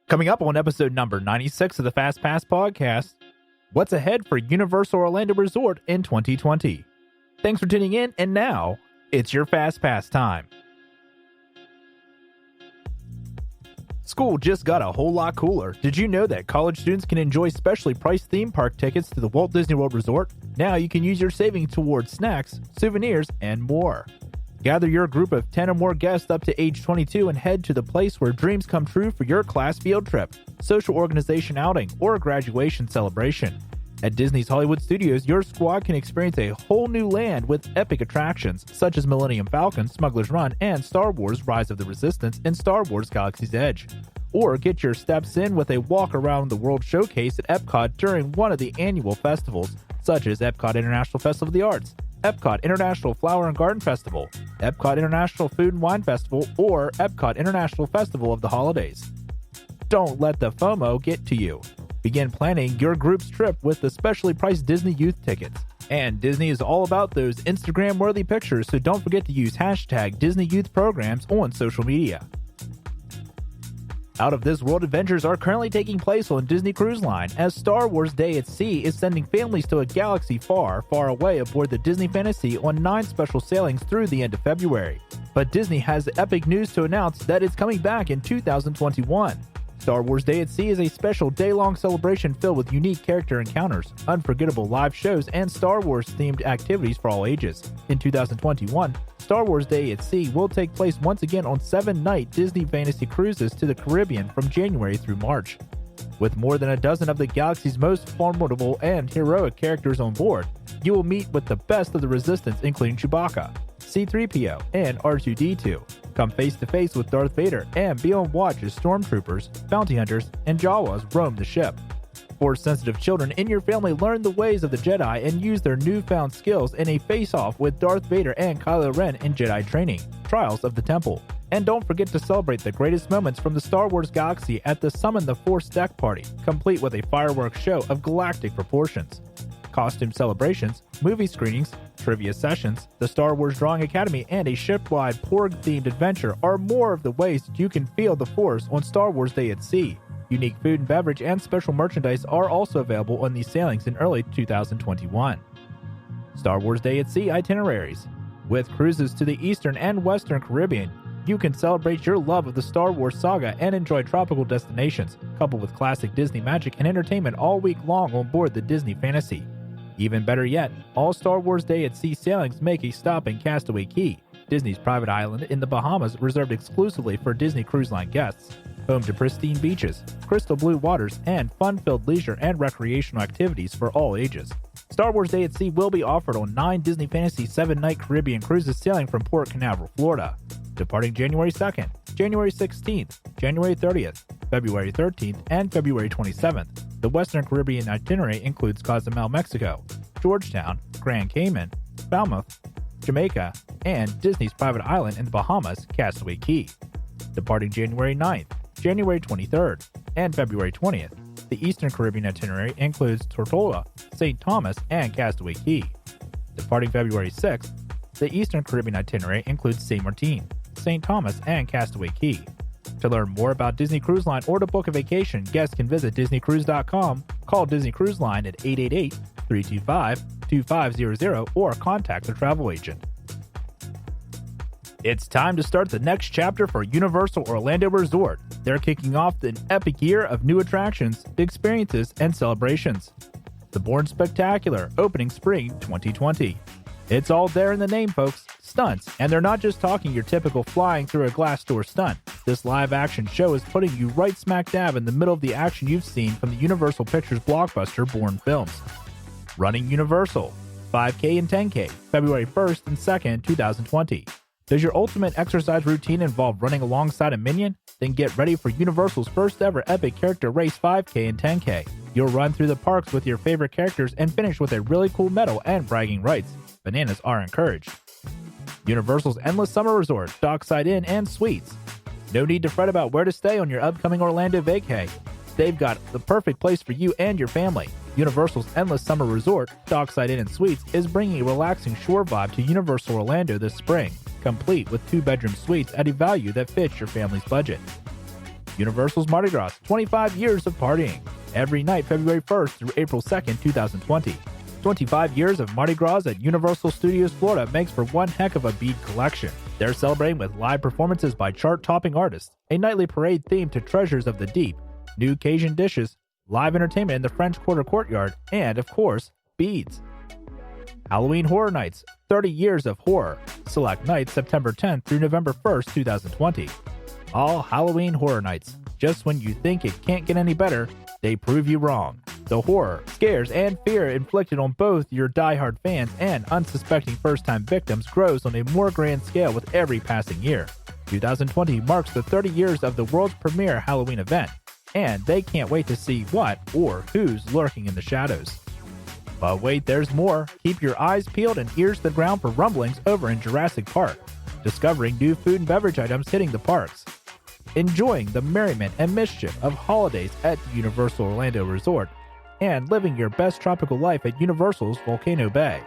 Coming up on episode number 96 of the Fast Pass podcast, what's ahead for Universal Orlando Resort in 2020? Thanks for tuning in, and now, it's your Fast Pass time. School just got a whole lot cooler. Did you know that college students can enjoy specially priced theme park tickets to the Walt Disney World Resort? Now you can use your savings towards snacks, souvenirs, and more. Gather your group of 10 or more guests up to age 22 and head to the place where dreams come true for your class field trip, social organization outing, or graduation celebration. At Disney's Hollywood Studios, your squad can experience a whole new land with epic attractions such as Millennium Falcon, Smuggler's Run, and Star Wars Rise of the Resistance and Star Wars Galaxy's Edge. Or get your steps in with a walk around the World Showcase at Epcot during one of the annual festivals, such as Epcot International Festival of the Arts, Epcot International Flower and Garden Festival, Epcot International Food and Wine Festival, or Epcot International Festival of the Holidays. Don't let the FOMO get to you. Begin planning your group's trip with the specially priced Disney Youth tickets. And Disney is all about those Instagram-worthy pictures, so don't forget to use hashtag Disney Youth Programs on social media. Out of This World adventures are currently taking place on Disney Cruise Line, as Star Wars Day at Sea is sending families to a galaxy far, far away aboard the Disney Fantasy on 9 special sailings through the end of February. But Disney has epic news to announce that it's coming back in 2021. Star Wars Day at Sea is a special day-long celebration filled with unique character encounters, unforgettable live shows, and Star Wars-themed activities for all ages. In 2021, Star Wars Day at Sea will take place once again on 7-night Disney Fantasy cruises to the Caribbean from January through March. With more than a dozen of the galaxy's most formidable and heroic characters on board, you will meet with the best of the Resistance, including Chewbacca, C-3PO, and R2-D2. Come face-to-face with Darth Vader and be on watch as stormtroopers, bounty hunters, and Jawas roam the ship. Force-sensitive children in your family learn the ways of the Jedi and use their newfound skills in a face-off with Darth Vader and Kylo Ren in Jedi training, Trials of the Temple. And don't forget to celebrate the greatest moments from the Star Wars galaxy at the Summon the Force deck party, complete with a fireworks show of galactic proportions. Costume celebrations, movie screenings, trivia sessions, the Star Wars Drawing Academy, and a ship-wide Porg-themed adventure are more of the ways that you can feel the Force on Star Wars Day at Sea. Unique food and beverage and special merchandise are also available on these sailings in early 2021. Star Wars Day at Sea itineraries. With cruises to the Eastern and Western Caribbean, you can celebrate your love of the Star Wars saga and enjoy tropical destinations, coupled with classic Disney magic and entertainment all week long on board the Disney Fantasy. Even better yet, all Star Wars Day at Sea sailings make a stop in Castaway Cay, Disney's private island in the Bahamas reserved exclusively for Disney Cruise Line guests, home to pristine beaches, crystal blue waters, and fun-filled leisure and recreational activities for all ages. Star Wars Day at Sea will be offered on 9 Disney Fantasy 7-night Caribbean cruises sailing from Port Canaveral, Florida, departing January 2nd, January 16th, January 30th, February 13th, and February 27th. The Western Caribbean itinerary includes Cozumel, Mexico, Georgetown, Grand Cayman, Falmouth, Jamaica, and Disney's private island in the Bahamas, Castaway Cay. Departing January 9th, January 23rd, and February 20th. The Eastern Caribbean itinerary includes Tortola, St. Thomas, and Castaway Cay. Departing February 6th, the Eastern Caribbean itinerary includes St. Martin, St. Thomas, and Castaway Cay. To learn more about Disney Cruise Line or to book a vacation, guests can visit DisneyCruise.com, call Disney Cruise Line at 888-325-2500, or contact the travel agent. It's time to start the next chapter for Universal Orlando Resort. They're kicking off an epic year of new attractions, experiences, and celebrations. The Bourne Spectacular, opening spring 2020. It's all there in the name, folks. Stunts, and they're not just talking your typical flying through a glass door stunt. This live-action show is putting you right smack dab in the middle of the action you've seen from the Universal Pictures blockbuster Bourne films. Running Universal, 5K and 10K, February 1st and 2nd, 2020. Does your ultimate exercise routine involve running alongside a minion? Then get ready for Universal's first ever epic character race 5K and 10K. You'll run through the parks with your favorite characters and finish with a really cool medal and bragging rights. Bananas are encouraged. Universal's Endless Summer Resort, Dockside Inn, and Suites. No need to fret about where to stay on your upcoming Orlando vacay. They've got the perfect place for you and your family. Universal's Endless Summer Resort, Dockside Inn and Suites, is bringing a relaxing shore vibe to Universal Orlando this spring, complete with 2-bedroom suites at a value that fits your family's budget. Universal's Mardi Gras, 25 years of partying. Every night, February 1st through April 2nd, 2020. 25 years of Mardi Gras at Universal Studios Florida makes for one heck of a bead collection. They're celebrating with live performances by chart-topping artists, a nightly parade themed to Treasures of the Deep, new Cajun dishes, live entertainment in the French Quarter Courtyard, and, of course, beads. Halloween Horror Nights, 30 years of horror. Select nights September 10th through November 1st, 2020. All Halloween Horror Nights. Just when you think it can't get any better, they prove you wrong. The horror, scares, and fear inflicted on both your die-hard fans and unsuspecting first-time victims grows on a more grand scale with every passing year. 2020 marks the 30 years of the world's premier Halloween event, and they can't wait to see what or who's lurking in the shadows. But wait, there's more. Keep your eyes peeled and ears to the ground for rumblings over in Jurassic Park, discovering new food and beverage items hitting the parks, enjoying the merriment and mischief of holidays at the Universal Orlando Resort, and living your best tropical life at Universal's Volcano Bay.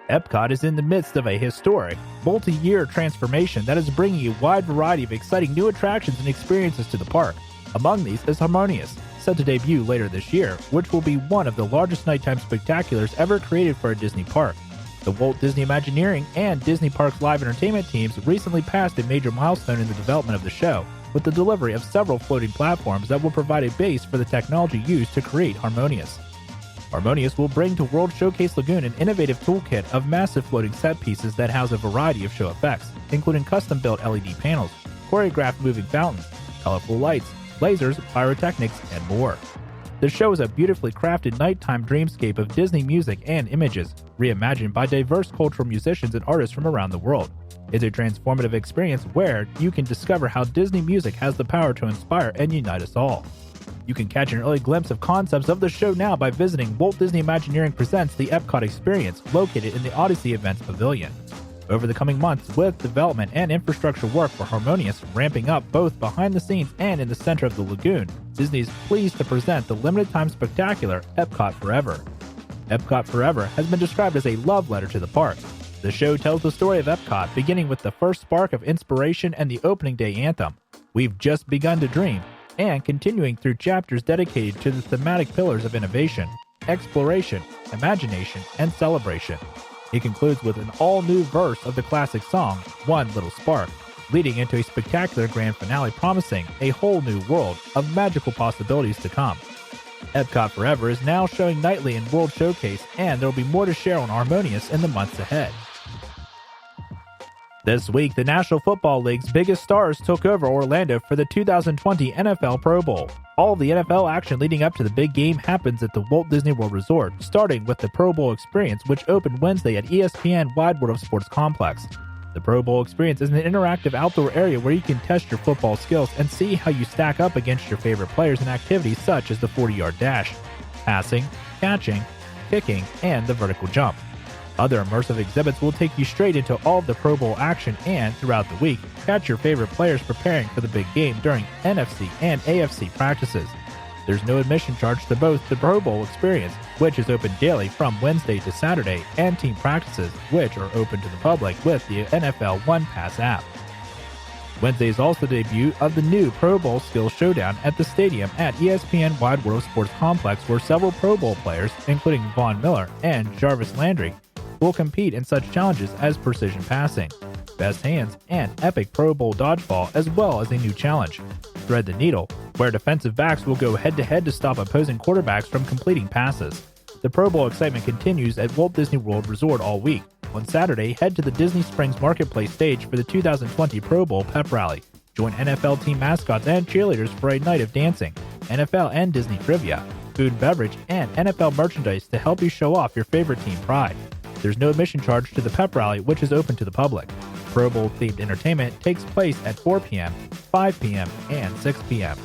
Epcot is in the midst of a historic, multi-year transformation that is bringing a wide variety of exciting new attractions and experiences to the park. Among these is Harmonious, set to debut later this year, which will be one of the largest nighttime spectaculars ever created for a Disney park. The Walt Disney Imagineering and Disney Parks live entertainment teams recently passed a major milestone in the development of the show, with the delivery of several floating platforms that will provide a base for the technology used to create Harmonious. Harmonious will bring to World Showcase Lagoon an innovative toolkit of massive floating set pieces that house a variety of show effects, including custom-built LED panels, choreographed moving fountains, colorful lights, lasers, pyrotechnics, and more. The show is a beautifully crafted nighttime dreamscape of Disney music and images, reimagined by diverse cultural musicians and artists from around the world. It's a transformative experience where you can discover how Disney music has the power to inspire and unite us all. You can catch an early glimpse of concepts of the show now by visiting Walt Disney Imagineering Presents The Epcot Experience, located in the Odyssey Events Pavilion. Over the coming months, with development and infrastructure work for Harmonious ramping up both behind the scenes and in the center of the lagoon, Disney is pleased to present the limited-time spectacular Epcot Forever. Epcot Forever has been described as a love letter to the park. The show tells the story of Epcot, beginning with the first spark of inspiration and the opening day anthem, "We've Just Begun to Dream," and continuing through chapters dedicated to the thematic pillars of innovation, exploration, imagination, and celebration. It concludes with an all-new verse of the classic song, "One Little Spark," leading into a spectacular grand finale promising a whole new world of magical possibilities to come. Epcot Forever is now showing nightly in World Showcase, and there will be more to share on Harmonious in the months ahead. This week, the National Football League's biggest stars took over Orlando for the 2020 NFL Pro Bowl. All of the NFL action leading up to the big game happens at the Walt Disney World Resort, starting with the Pro Bowl Experience, which opened Wednesday at ESPN Wide World of Sports Complex. The Pro Bowl Experience is an interactive outdoor area where you can test your football skills and see how you stack up against your favorite players in activities such as the 40-yard dash, passing, catching, kicking, and the vertical jump. Other immersive exhibits will take you straight into all of the Pro Bowl action and, throughout the week, catch your favorite players preparing for the big game during NFC and AFC practices. There's no admission charge to both the Pro Bowl Experience, which is open daily from Wednesday to Saturday, and team practices, which are open to the public with the NFL One Pass app. Wednesday is also the debut of the new Pro Bowl Skills Showdown at the stadium at ESPN Wide World Sports Complex, where several Pro Bowl players, including Von Miller and Jarvis Landry, will compete in such challenges as precision passing, best hands, and epic Pro Bowl dodgeball, as well as a new challenge, Thread the Needle, where defensive backs will go head-to-head to stop opposing quarterbacks from completing passes. The Pro Bowl excitement continues at Walt Disney World Resort all week. On Saturday, head to the Disney Springs Marketplace stage for the 2020 Pro Bowl Pep Rally. Join NFL team mascots and cheerleaders for a night of dancing, NFL and Disney trivia, food and beverage, and NFL merchandise to help you show off your favorite team pride. There's no admission charge to the Pep Rally, which is open to the public. Pro Bowl-themed entertainment takes place at 4 p.m., 5 p.m., and 6 p.m.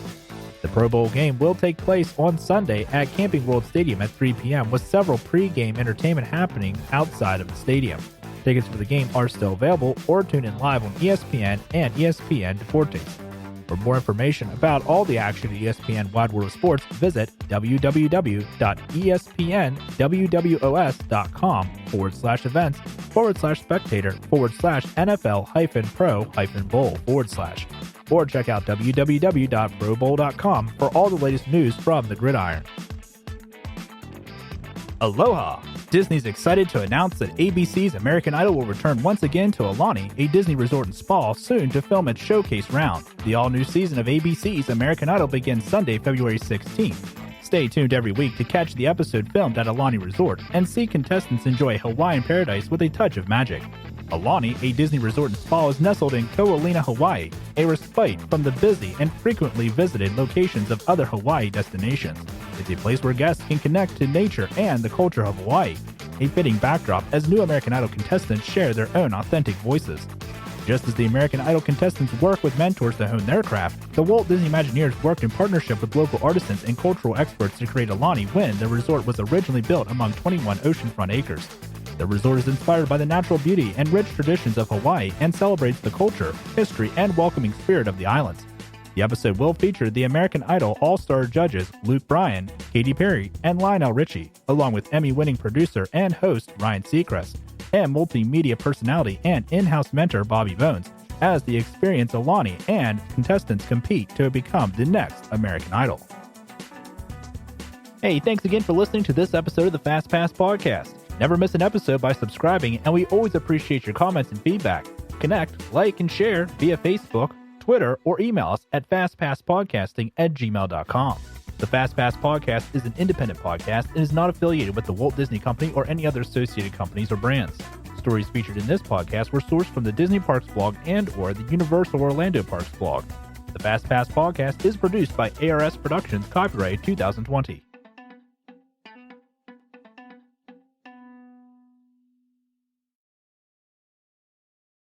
The Pro Bowl game will take place on Sunday at Camping World Stadium at 3 p.m. with several pre-game entertainment happening outside of the stadium. Tickets for the game are still available, or tune in live on ESPN and ESPN Deportes. For more information about all the action at ESPN Wide World of Sports, visit www.espnwos.com/events/spectator/NFL-pro-bowl/. or check out www.probowl.com for all the latest news from the gridiron. Aloha! Disney's excited to announce that ABC's American Idol will return once again to Aulani, a Disney resort and spa, soon to film its showcase round. The all-new season of ABC's American Idol begins Sunday, February 16th. Stay tuned every week to catch the episode filmed at Aulani Resort and see contestants enjoy Hawaiian paradise with a touch of magic. Aulani, a Disney resort and spa, is nestled in Ko'olina, Hawaii, a respite from the busy and frequently visited locations of other Hawaii destinations. It's a place where guests can connect to nature and the culture of Hawaii, a fitting backdrop as new American Idol contestants share their own authentic voices. Just as the American Idol contestants work with mentors to hone their craft, the Walt Disney Imagineers worked in partnership with local artisans and cultural experts to create Aulani when the resort was originally built among 21 oceanfront acres. The resort is inspired by the natural beauty and rich traditions of Hawaii and celebrates the culture, history, and welcoming spirit of the islands. The episode will feature the American Idol All-Star judges Luke Bryan, Katy Perry, and Lionel Richie, along with Emmy-winning producer and host Ryan Seacrest, and multimedia personality and in-house mentor Bobby Bones, as they experience Aulani and contestants compete to become the next American Idol. Hey, thanks again for listening to this episode of the Fast Pass Podcast. Never miss an episode by subscribing, and we always appreciate your comments and feedback. Connect, like, and share via Facebook, Twitter, or email us at fastpasspodcasting@gmail.com. The Fast Pass Podcast is an independent podcast and is not affiliated with the Walt Disney Company or any other associated companies or brands. Stories featured in this podcast were sourced from the Disney Parks blog and/or the Universal Orlando Parks blog. The Fast Pass Podcast is produced by ARS Productions, copyright 2020.